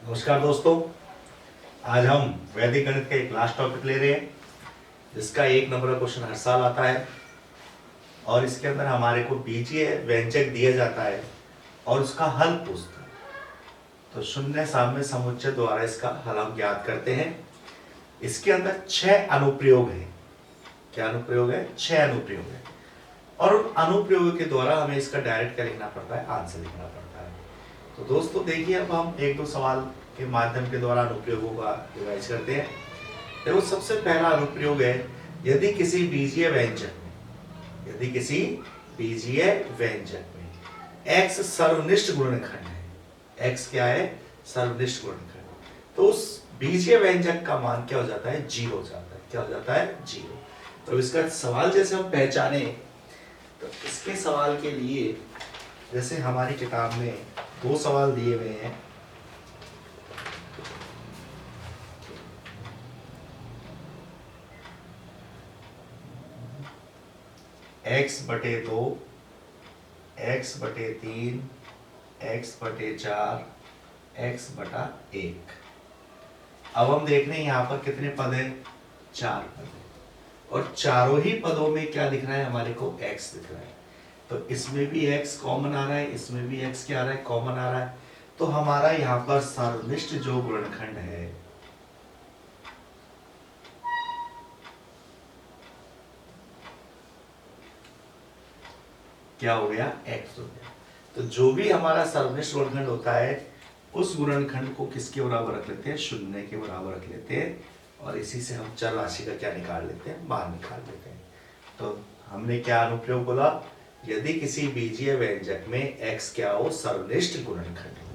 नमस्कार दोस्तों। आज हम वैदिक गणित का एक लास्ट टॉपिक ले रहे हैं जिसका 1 नंबर का क्वेश्चन हर साल आता है और इसके अंदर हमारे को बीजीय व्यंजक दिया जाता है और उसका हल पूछता है। तो शून्य साम्य समुच्चय द्वारा इसका हल हम ज्ञात करते हैं। इसके अंदर 6 अनुप्रयोग है। क्या अनुप्रयोग है? 6 अनुप्रयोग है और उन अनुप्रयोगों के द्वारा हमें इसका डायरेक्ट क्या लिखना पड़ता है? आंसर लिखना पड़ता है। तो दोस्तों देखिए, अब हम 1-2 सवाल के माध्यम के द्वारा अनुप्रयोगों का रिवाइज करते हैं। देखो, सबसे पहला अनुप्रयोग है, यदि किसी बीजीय व्यंजक में x सर्वनिष्ठ गुणनखंड है। x क्या है? सर्वनिष्ठ गुणनखंड। तो उस बीजीय व्यंजक का मान क्या हो जाता है? 0 हो जाता है। क्या हो जाता है? 0। तो इसका सवाल जैसे हम पहचाने, तो इसके सवाल के लिए जैसे हमारी किताब में 2 सवाल दिए हुए हैं। x/2, x/3, x/4, x/1। अब हम देख रहे हैं यहाँ पर कितने पद हैं? 4 पद हैं और चारों ही पदों में क्या दिख रहा है हमारे को? x दिख रहा है। तो इसमें भी x कॉमन आ रहा है, इसमें भी x क्या आ रहा है? कॉमन आ रहा है। तो हमारा यहाँ पर सर्वनिष्ठ जो गुणनखंड है क्या हो गया? x हो गया। तो जो भी हमारा सर्वनिष्ठ गुणनखंड होता है उस गुणनखंड को किसके बराबर रख लेते हैं? 0 के बराबर रख लेते हैं और इसी से हम चर राशि का क्या निकाल लेते हैं? मान निकाल लेते हैं। तो हमने क्या अनुप्रयोग बोला? यदि किसी बीजीय व्यंजक में x क्या हो? सर्वनिष्ठ गुणनखंड हो,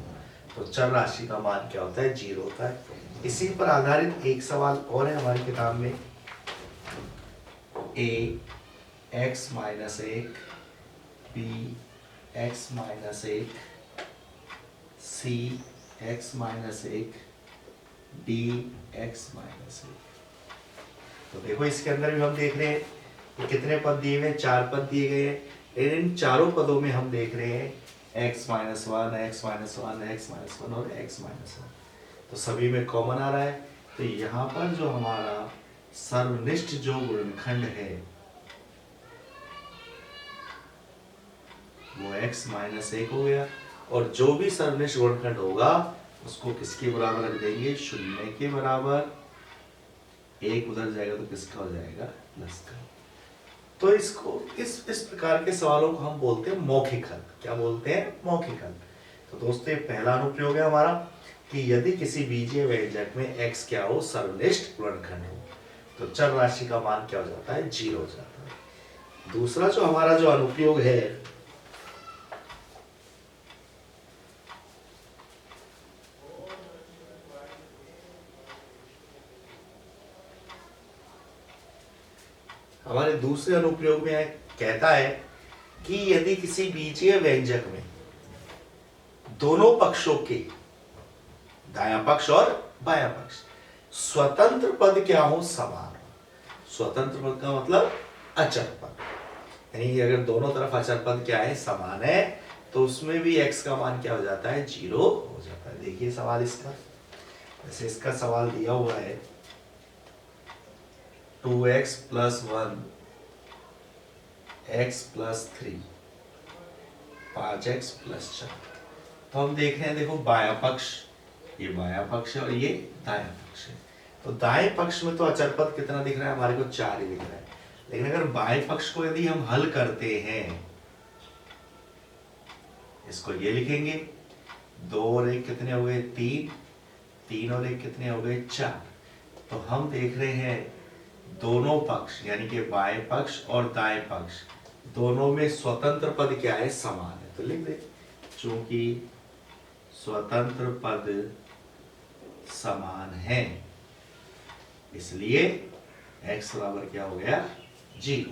तो चर राशि का मान क्या होता है? 0 होता है। इसी पर आधारित एक सवाल और है हमारी किताब में, a x-1, b x-1, c x-1, d x-1। तो देखो, इसके अंदर भी हम देख रहे हैं कि कितने पद दिए हुए हैं? 4 पद दिए गए हैं। लेकिन इन चारों पदों में हम देख रहे हैं x-1, x-1, x-1 और x-1। तो सभी में कॉमन आ रहा है। तो यहाँ पर जो हमारा सर्वनिष्ठ जो गुणनखंड है वो x-1 हो गया और जो भी सर्वनिष्ठ गुणनखंड होगा उसको किसके बराबर रख देंगे? 0 के बराबर। 1 उधर जाएगा तो किसका हो जाएगा? प्लस का। तो इसको इस प्रकार के सवालों को हम बोलते हैं मौखिक हल। क्या बोलते हैं? मौखिक हल। तो दोस्तों, ये पहला अनुप्रयोग है हमारा कि यदि किसी बीजीय व्यंजक में x क्या हो? सर्वनिष्ठ गुणनखंड हो, तो चर राशि का मान क्या हो जाता है? 0 हो जाता है। दूसरा जो हमारा जो अनुप्रयोग है, हमारे दूसरे अनुप्रयोग में कहता है कि यदि किसी बीजीय व्यंजक में दोनों पक्षों के, दायां पक्ष और बायां पक्ष, स्वतंत्र पद क्या हो? समान हो। स्वतंत्र पद का मतलब अचर पद, यानी अगर दोनों तरफ अचर पद क्या है? समान है, तो उसमें भी x का मान क्या हो जाता है? 0 हो जाता है। देखिए सवाल इसका, जैसे इसका सवाल दिया हुआ है 2x + 1 x + 3 5x + 4। तो हम देख रहे हैं, देखो बायां पक्ष, ये बायां पक्ष है और ये दायां पक्ष है। तो दाएं पक्ष में तो अचर पद कितना दिख रहा है हमारे को? 4 ही दिख रहा है। लेकिन अगर बाएं पक्ष को यदि हम हल करते हैं, इसको ये लिखेंगे 2 और 1 कितने हो गए? 3, 3 और 1 कितने हो गए? 4। तो हम देख रहे हैं दोनों पक्ष यानी कि बाएं पक्ष और दाएं पक्ष दोनों में स्वतंत्र पद क्या है? समान है। तो लिख दे, चूंकि स्वतंत्र पद समान है इसलिए x बराबर क्या हो गया? 0।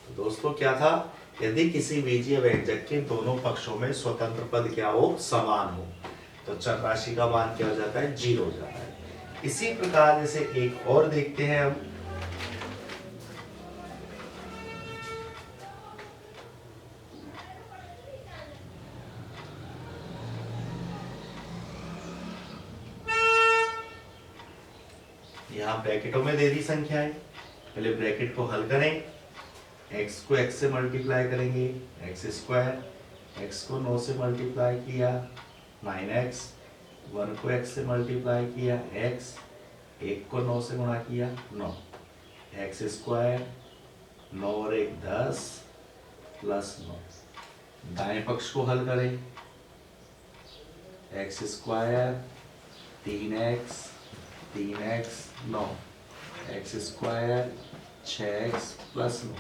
तो दोस्तों क्या था? यदि किसी बीजीय व्यंजक के दोनों पक्षों में स्वतंत्र पद क्या हो? समान हो, तो चर राशि का मान क्या हो जाता है? 0 हो जाता है। इसी प्रकार जैसे एक और देखते हैं हम, यहाँ ब्रैकेटों में दे दी संख्याएं, पहले ब्रैकेट को हल करें। x को x से मल्टीप्लाई करेंगे, x स्क्वायर, x को 9 से मल्टीप्लाई किया 9x, 1 को x से मल्टीप्लाई किया x, 1 को 9 से गुणा किया 9, x स्क्वायर, 9 और 1 10 प्लस 9। दाएं पक्ष को हल करें, x square 3x 9, x square 6x plus 9।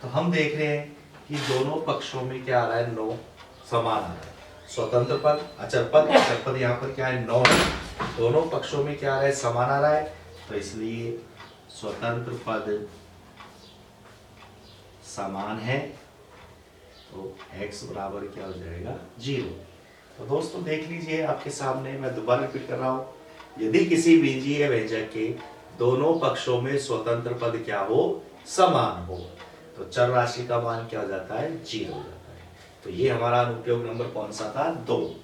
तो हम देख रहे हैं कि दोनों पक्षों में क्या आ रहा है, 9 समान आ रहा है। स्वतंत्र पद, अचर पद यहाँ पर क्या है, 9 है। दोनों पक्षों में क्या आ रहा है, समान आ रहा है, तो इसलिए स्वतंत्र पद समान है, तो x बराबर क्या हो जाएगा, 0। तो दोस्तों देख लीजिए आपके सामने, मैं दोबारा रिपीट कर रहा हूँ, यदि किसी बीजीय व्यंजक के दोनों पक्षों में स्वतंत्र पद क्या हो, समान हो, तो चर राशि का मान क्या हो जाता है, 0 हो जाता है। तो ये हमारा अनुप्रयोग नंबर कौन सा था, 2।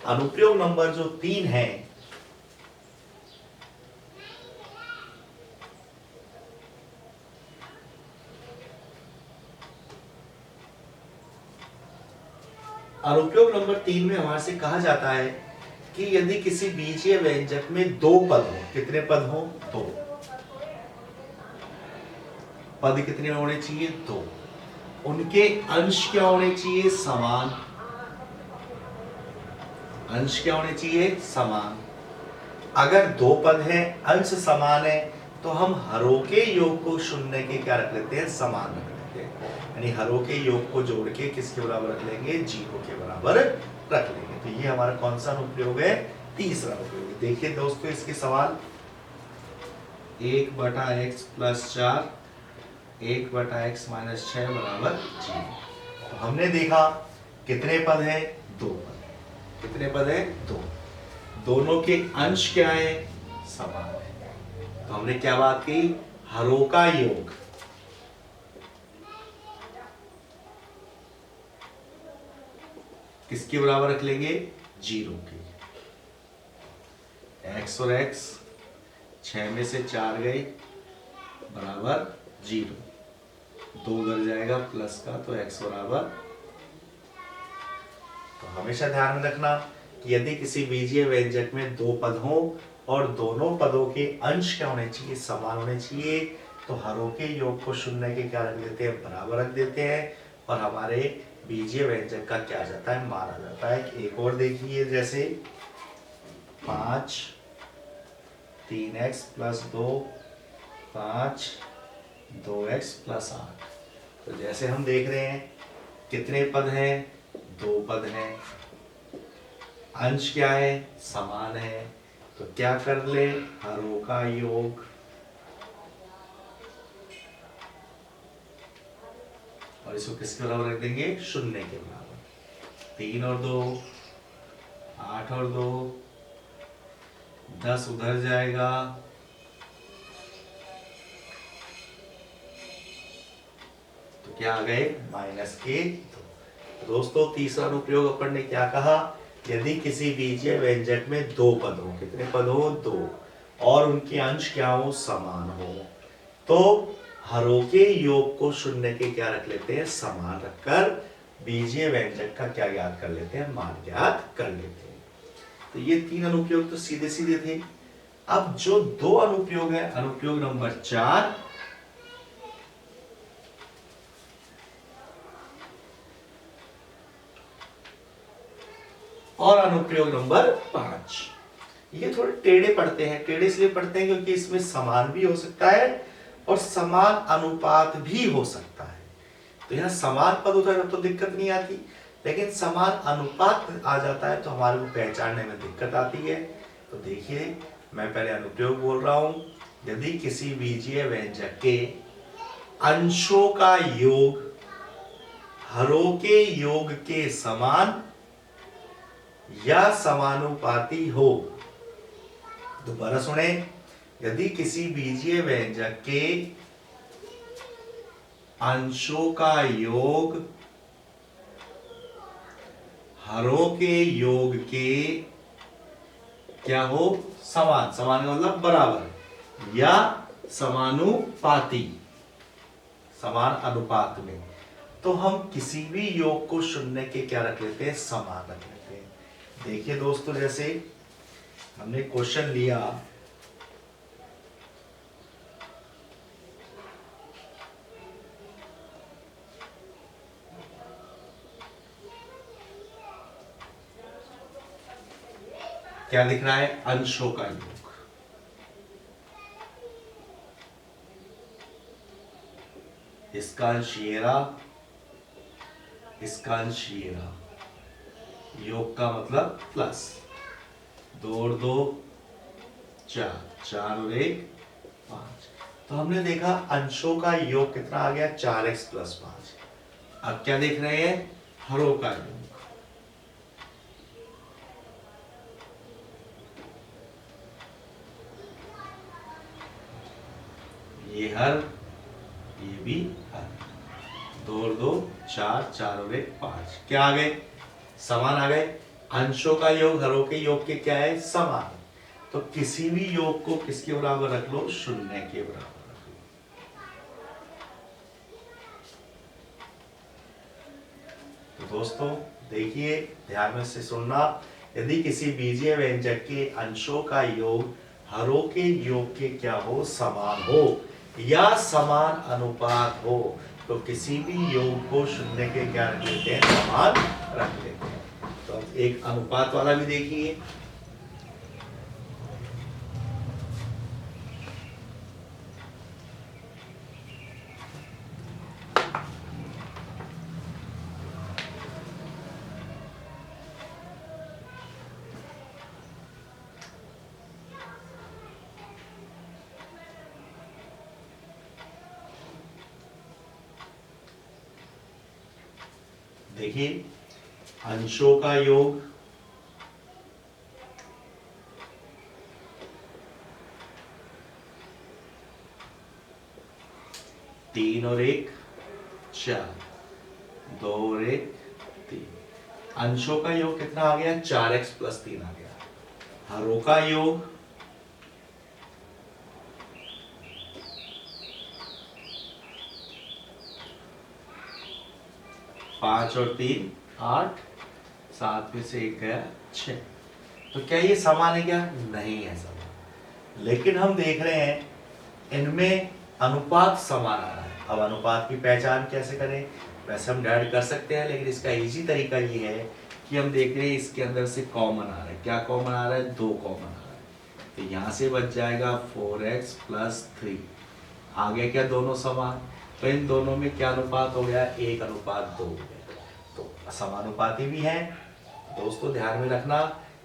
अनुप्रयोग नंबर जो 3 है, अनुप्रयोग नंबर 3 में हमारे से कहा जाता है कि यदि किसी बीजीय व्यंजक में 2 पद हो, कितने पद हो, 2 पद कितने होने चाहिए, 2, उनके अंश क्या होने चाहिए, समान। अंश क्या होने चाहिए, समान। अगर 2 पद है, अंश समान है, तो हम हरों के योग को शून्य के क्या रख लेते हैं, समान रख लेते हैं। यानी हरों के योग को जोड़ के किसके बराबर रख लेंगे, 0 के बराबर रख लेंगे। तो ये हमारा कौन सा अनुप्रयोग है, तीसरा अनुप्रयोग। देखिए दोस्तों इसके सवाल, 1/x + 4, 1/x - 6 बराबर 0। तो हमने देखा कितने पद है, 2 पद। कितने पद है, 2। दोनों के अंश क्या है, समान है। तो हमने क्या बात की, हरों का योग किसके बराबर रख लेंगे, 0 के। x और x 6 में से 4 गए बराबर 0, 2 उधर जाएगा प्लस का, तो x बराबर। तो हमेशा ध्यान में रखना कि यदि किसी बीजीय व्यंजक में 2 पद हो और दोनों पदों के अंश क्या होने चाहिए, समान होने चाहिए, तो हरों के योग को शून्य के क्या रख देते हैं, बराबर रख देते हैं, और हमारे बीजीय व्यंजक का क्या आ जाता है, मान आ जाता है। एक और देखिए, जैसे 5 3x + 2 5 2x + 8। तो जैसे हम देख रहे हैं कितने पद हैं, 2 पद हैं, अंश क्या है, समान है, तो क्या कर ले, हरों का योग और इसको किसके बराबर रख देंगे, शून्य के बराबर। 3 और 2 8 और 2 10 उधर जाएगा, तो क्या आ गए, -2। दोस्तों तीसरा अनुप्रयोग अपन ने क्या कहा, यदि किसी बीजीय व्यंजक में 2 पद हो, कितने पद हो, 2, और उनके अंश क्या हो, समान हो, तो हरों के योग को शून्य के क्या रख लेते हैं, समान रखकर बीजीय व्यंजक का क्या ज्ञात कर लेते हैं, मान ज्ञात कर लेते हैं। तो ये 3 अनुप्रयोग तो सीधे सीधे थे। अब जो 2 अनुप्रयोग है, अनुप्रयोग नंबर 4 और अनुप्रयोग नंबर 5, ये थोड़े टेढ़े पढ़ते हैं। टेढ़े इसलिए पढ़ते हैं क्योंकि इसमें समान भी हो सकता है और समान अनुपात भी हो सकता है। तो यहाँ समान पद होता है तो दिक्कत नहीं आती, लेकिन समान अनुपात आ जाता है तो हमारे को पहचानने में दिक्कत आती है। तो देखिए मैं पहले अनुप्रयोग बोल रहा हूं, यदि किसी बीजीय व्यंजक के अंशों का योग हरों के योग के समान या समानुपाती हो, दोबारा सुने, यदि किसी बीजीय व्यंजक के अंशों का योग हरों के योग के क्या हो, समान, समान का मतलब बराबर, या समानुपाती, समान अनुपात में, तो हम किसी भी योग को शून्य के क्या रख लेते हैं, समान रख लेते हैं। देखिए दोस्तों, जैसे हमने क्वेश्चन लिया, क्या दिख रहा है, अंशों का योग। इसका अंश ये रहा, इसका अंश ये रहा, योग का मतलब प्लस, 2 और 2 4, 4 और 1 5। तो हमने देखा अंशों का योग कितना आ गया, 4x + 5। अब क्या देख रहे हैं, हरों का योग। ये हर, ये भी हर, 2 और 2 4, 4 और 1 5, क्या आ गए, समान आ गए। अंशों का योग हरों के योग के क्या है, समान। तो किसी भी योग को किसके बराबर रख लो, शून्य के बराबर रख लो। तो दोस्तों देखिए, ध्यान से सुनना, यदि किसी बीजीय व्यंजक के अंशों का योग हरों के योग के क्या हो, समान हो या समान अनुपात हो, तो किसी भी योग को शून्य के क्या रख लेते हैं, समान रख लेते हैं। तो एक अनुपात वाला भी देखिए, देखिए अंशों का योग तीन और 1 4, 2 और 1 3। अंशों का योग कितना आ गया, 4x + 3 आ गया। हरों का योग 5 और 3 8, 7 में से 1 गया 6। तो क्या ये समान है, क्या नहीं है समान, लेकिन हम देख रहे हैं इनमें अनुपात समान आ रहा है। अब अनुपात की पहचान कैसे करें, वैसे हम डायरेक्ट कर सकते हैं, लेकिन इसका इजी तरीका ये है कि हम देख रहे हैं इसके अंदर से कॉमन आ रहा है। क्या कॉमन आ रहा है, 2 कॉमन आ रहा है, तो यहाँ से बच जाएगा 4x + 3। आगे क्या, दोनों समान, तो इन दोनों में क्या अनुपात हो गया, 1:2 हो गया, तो समानुपाती भी है। दोस्तों ध्यान में रखना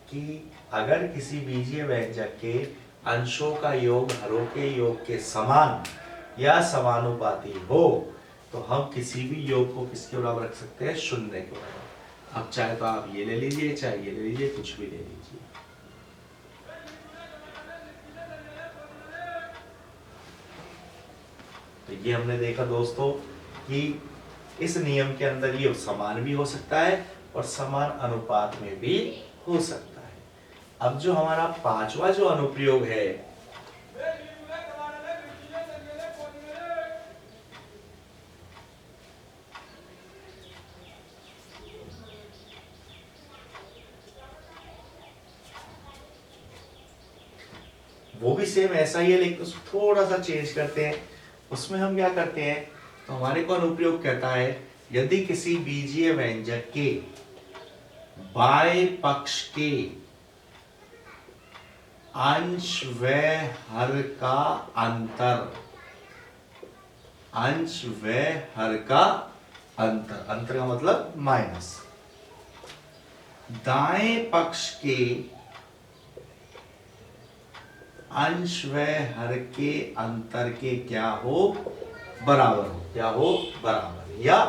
कि अगर किसी बीजीय व्यंजक के अंशों का योग हरों के योग के समान या समानुपाती हो, तो हम किसी भी योग को किसके बराबर रख सकते हैं, शून्य के बराबर। अब चाहे तो आप ये ले लीजिए, चाहे ये ले लीजिए, कुछ भी ले लीजिए। तो ये हमने देखा दोस्तों कि इस नियम के अंदर ये समान भी हो सकता है और समान अनुपात में भी हो सकता है। अब जो हमारा पांचवा जो अनुप्रयोग है, वो भी सेम ऐसा ही है, लेकिन उसको थोड़ा सा चेंज करते हैं। उसमें हम क्या करते हैं, तो हमारे को अनुप्रयोग कहता है, यदि किसी बीजीय व्यंजक के बाएं पक्ष के अंश व हर का अंतर, अंश व हर का अंतर, अंतर का मतलब माइनस, दाएं पक्ष के अंश व हर के अंतर के क्या हो, बराबर हो, क्या हो, बराबर या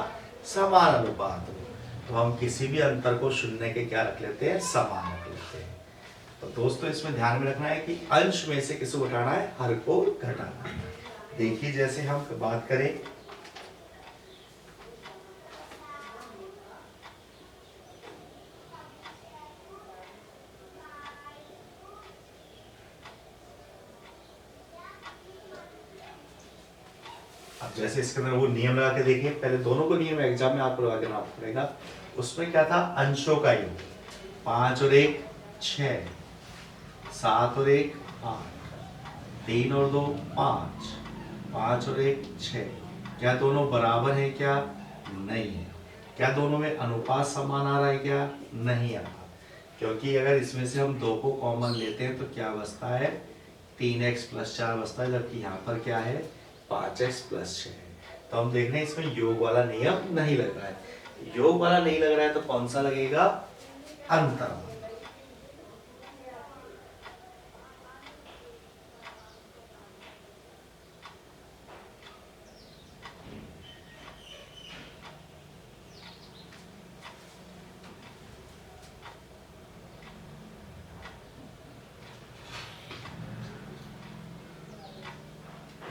समान अनुपात हो, तो हम किसी भी अंतर को शून्य के क्या रख लेते हैं, समान रख लेते हैं। तो दोस्तों इसमें ध्यान में रखना है कि अंश में से किसको घटाना है, हर को घटाना है। देखिए जैसे हम बात करें, अब जैसे इसके अंदर वो नियम लगा के देखिए, पहले दोनों को नियम एग्जाम में आपको लगा के लाना पड़ेगा। उसमें क्या था, अंशों का योग, 5 और 1 6, 7 और 1 8, 3 और 2 5, 5 और 1 6। क्या दोनों बराबर है? क्या नहीं है। क्या दोनों में अनुपात समान आ रहा है? क्या नहीं आ रहा, क्योंकि अगर इसमें से हम 2 को कॉमन लेते हैं तो क्या बचता है, 3x + 4 बचता है, जबकि यहाँ पर क्या है, 5x + 6 है। तो हम देख रहे हैं इसमें योग वाला नियम नहीं लग रहा है। योग वाला नहीं लग रहा है तो कौन सा लगेगा, अंतर वाला।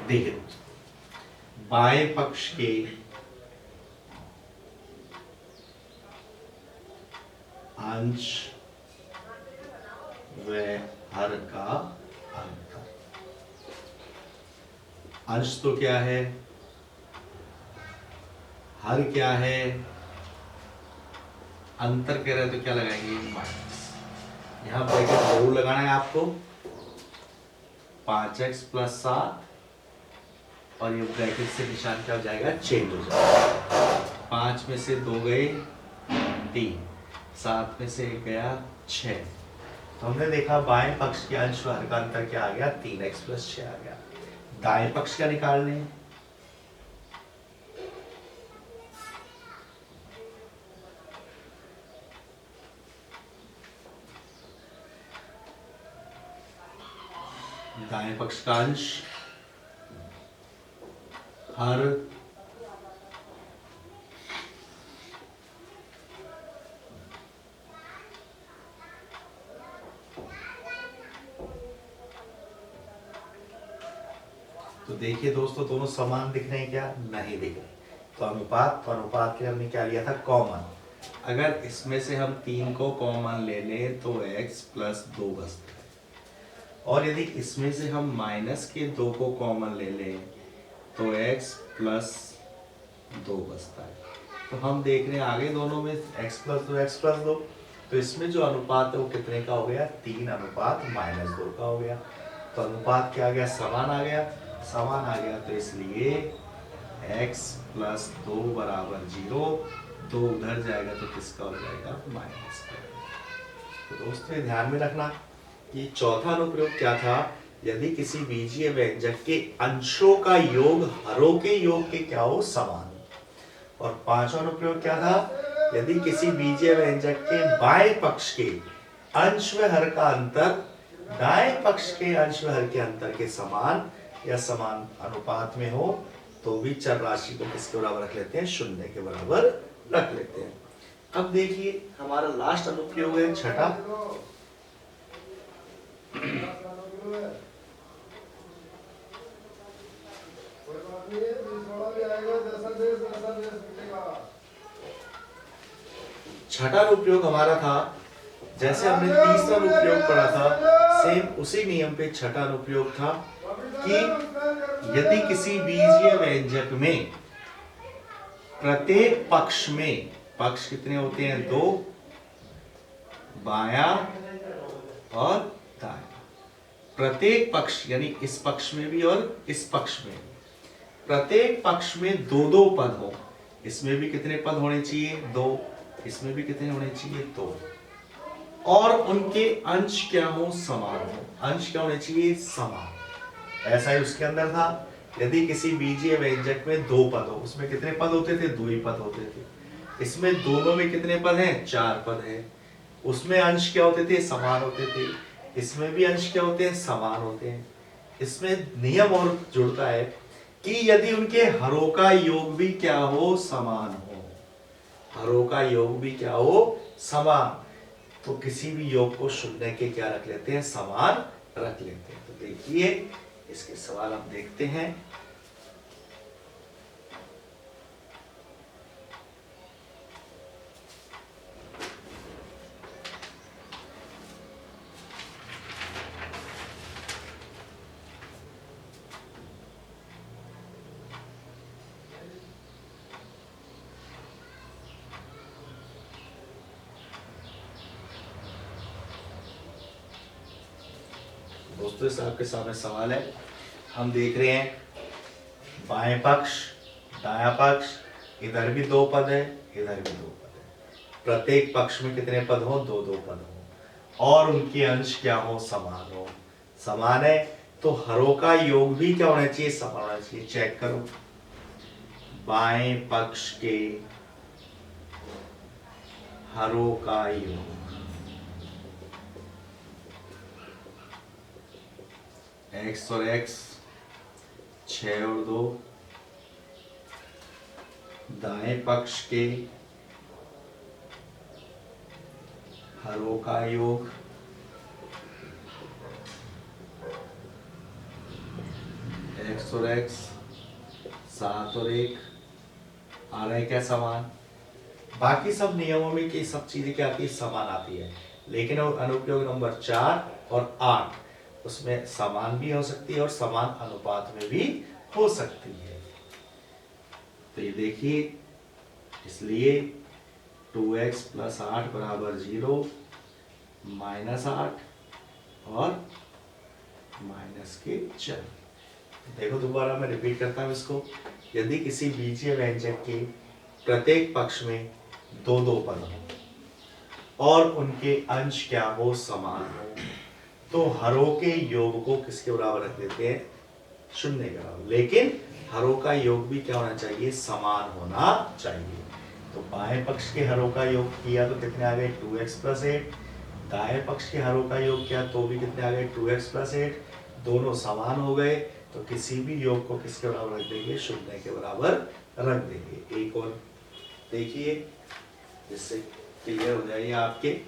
देखिए बाएं पक्ष के अंश व हर का अंतर। अंश तो क्या है, हर क्या है, अंतर कह रहे हैं तो क्या लगाएंगे, माइनस। यहां ब्रैकेट जरूर लगाना है आपको, 5x + 7 और ये ब्रैकेट से निशान क्या हो जाएगा, चेंज हो जाएगा। 5 में से 2 गए 3, 7 में से 1 गया 6। तो हमने देखा बाएं पक्ष के अंश व हर का अंतर क्या आ गया, 3x + 6 आ गया। दाएं पक्ष का निकालने हैं, दाएं पक्ष का अंश हर तो देखिए दोस्तों दोनों समान दिख रहे हैं क्या, नहीं दिख रहे। तो अनुपात के हमने क्या लिया था, कॉमन। अगर इसमें से हम 3 को कॉमन ले लें तो x + 2 बचता है, और यदि इसमें से हम -2 को कॉमन ले लें तो x + 2 बचता है। तो हम देख रहे हैं आगे दोनों में x + 2 x + 2, तो इसमें जो अनुपात है वो कितने का हो गया, 3:-2 का हो गया। तो अनुपात क्या आ गया, समान आ गया। समान आ गया तो इसलिए x + 2 = 0, 2 उधर जाएगा तो किसका हो जाएगा, -का। तो दोस्तों ये ध्यान में रखना कि चौथा अनुप्रयोग क्या था, यदि किसी बीजीय व्यंजक के अंशों का योग हरों के योग के क्या हो, समान। और पांचवा अनुप्रयोग क्या था, यदि किसी बीजीय व्यंजक के बाएं पक्ष के अंश व हर का अंतर दाएं पक्ष के अंश व हर के अंतर के समान या समान अनुपात में हो तो भी चर राशि को किसके बराबर रख लेते हैं, 0 के बराबर रख लेते हैं। अब देखिए हमारा लास्ट अनुप्रयोग है छठा। छठा अनुप्रयोग हमारा था, जैसे हमने तीसरा अनुप्रयोग पढ़ा था सेम उसी नियम पे छठा अनुप्रयोग था कि यदि किसी बीजीय व्यंजक में प्रत्येक पक्ष में, पक्ष कितने होते हैं, 2, बाया और दाया, प्रत्येक पक्ष यानी इस पक्ष में भी और इस पक्ष में, प्रत्येक पक्ष में 2-2 पद हो। इसमें भी कितने पद होने चाहिए, 2, इसमें भी कितने होने चाहिए, 2, और उनके अंश क्या हो, समान हो। अंश क्या होने चाहिए, समान। ऐसा ही उसके अंदर था, यदि किसी बीजीय व्यंजक में 2 पद हो, उसमें कितने पद होते थे, 2 ही पद होते थे। इसमें दोनों में कितने पद हैं, 4 पद हैं। उसमें अंश क्या होते थे, समान होते थे। इसमें भी अंश क्या होते हैं, समान होते हैं। इसमें नियम और जुड़ता है कि यदि उनके हरों का योग भी क्या हो, समान हो, हरों का योग भी क्या हो, समान, तो किसी भी योग को 0 के क्या रख लेते हैं, समान रख लेते हैं। तो देखिए इसके सवाल हम देखते हैं। दोस्तों इस आपके सामने सवाल है, हम देख रहे हैं बाएं पक्ष दायां पक्ष, इधर भी दो पद है इधर भी दो पद है, प्रत्येक पक्ष में कितने पद हो, दो दो पद हो और उनके अंश क्या हो, समान हो। समान है तो हरों का योग भी क्या होना चाहिए, समान होना चाहिए। चेक करो, बाएं पक्ष के हरों का योग x और x 6 और 2, दाएं पक्ष के हरों का योग x और x 7 और 1, आ रहा है क्या, समान। बाकी सब नियमों में कि सब चीजें क्या आती है, समान आती है, लेकिन अनुप्रयोग नंबर 4 और 8 उसमें समान भी हो सकती है और समान अनुपात में भी हो सकती है। तो ये देखिए, इसलिए 2x + 8 = 0, -8 और -4। देखो दोबारा मैं रिपीट करता हूं इसको, यदि किसी बीजीय व्यंजक के प्रत्येक पक्ष में दो दो पद हो और उनके अंश क्या हो, समान हो, तो हरों के योग को किसके बराबर रख देते हैं, 0 के बराबर। लेकिन हरों का योग भी क्या होना चाहिए, समान होना चाहिए। तो बाएं पक्ष के हरों का योग किया तो कितने आ गए, 2x + 8। दाएं पक्ष के हरों का योग किया तो भी कितने आ गए, 2x + 8। दोनों समान हो गए तो किसी भी योग को किसके बराबर रख देंगे, 0 के बराबर रख देंगे। एक और देखिए जिससे क्लियर हो जाएगी आपके।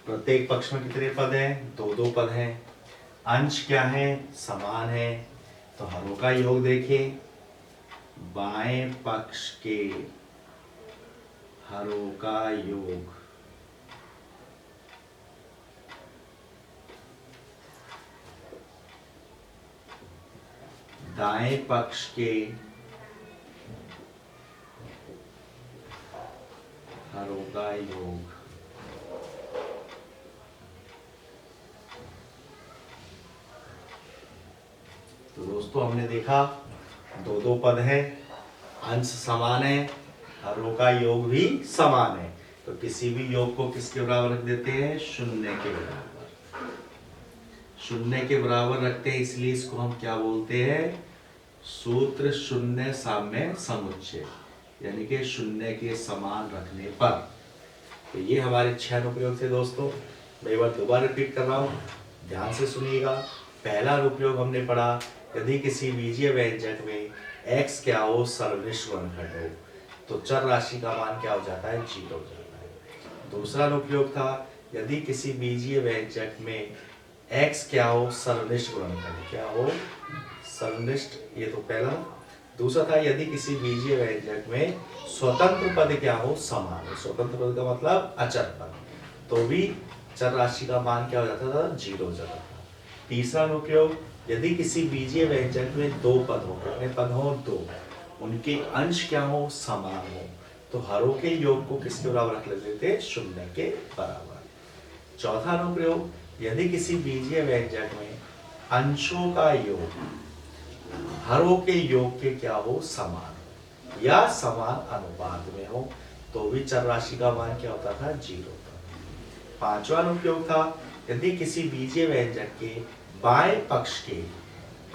प्रत्येक पक्ष में कितने पद हैं, दो दो पद हैं, अंश क्या है, समान है। तो हरों का योग देखिए, बाएं पक्ष के हरों का योग दाएं पक्ष के हरों का योग तो दोस्तों हमने देखा दो दो पद है, अंश समान है, हरों का योग भी समान है, तो किसी भी योग को किसके बराबर रख देते हैं, 0 के बराबर। 0 के बराबर रखते हैं, इसलिए इसको हम क्या बोलते हैं, सूत्र शून्य साम्य समुच्चय, यानी कि 0 के समान रखने पर। तो ये हमारे 6 अनुप्रयोग थे दोस्तों। मैं एक बार दोबारा रिपीट कर रहा हूँ, ध्यान से सुनिएगा। पहला अनुप्रयोग हमने पढ़ा, यदि किसी बीजीय व्यंजक में x क्या हो, सर्वनिष्ठ वर्गखंड हो, तो चर राशि का मान क्या हो जाता है, 0 हो जाता है। दूसरा अनुप्रयोग था, यदि किसी बीजीय व्यंजक में x क्या हो, सर्वनिष्ठ वर्गखंड, क्या हो, सर्वनिष्ठ, ये तो पहला। दूसरा था, यदि किसी बीजीय व्यंजक में स्वतंत्र पद क्या हो, समान हो। स्वतंत्र पद का मतलब अचर पद, तो भी चर राशि का मान क्या हो जाता था, 0 हो जाता था। तीसरा अनुप्रयोग, यदि किसी बीजीय व्यंजक में दो पद हो, कितने पद हो, दो, उनके अंश क्या हो, समान हो, तो हरों के योग को किसके बराबर रख लेते थे, 0 के बराबर। चौथा अनुप्रयोग, यदि किसी बीजीय व्यंजक में अंशों का योग हरों के योग के क्या हो, समान या समान अनुपात में हो, तो भी चर राशि का मान क्या होता था, 0 होता। पांचवा अनुप्रयोग था, यदि किसी बीजीय व्यंजक के बाएं पक्ष के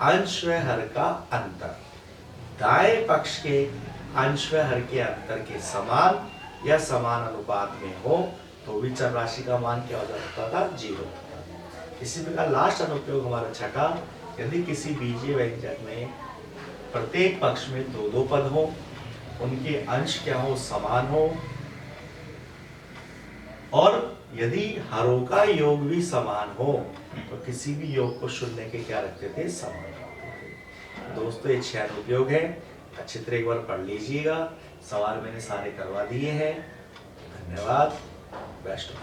अंश व हर का अंतर दाएं पक्ष के अंश व हर के अंतर के समान या समान अनुपात में हो, तो भी चर राशि का मान क्या हो जाता था, 0 होता था। इसी प्रकार लास्ट अनुप्रयोग हमारा छठा, यदि किसी बीजीय व्यंजक में प्रत्येक पक्ष में दो दो पद हो, उनके अंश क्या हो, समान हो, और यदि हरों का योग भी समान हो, तो किसी भी योग को 0 के क्या रखते थे, समान रखते थे। दोस्तों ये 6 अनुप्रयोग है, अच्छी तरह एक बार पढ़ लीजिएगा, सवाल मैंने सारे करवा दिए हैं। धन्यवाद। Best of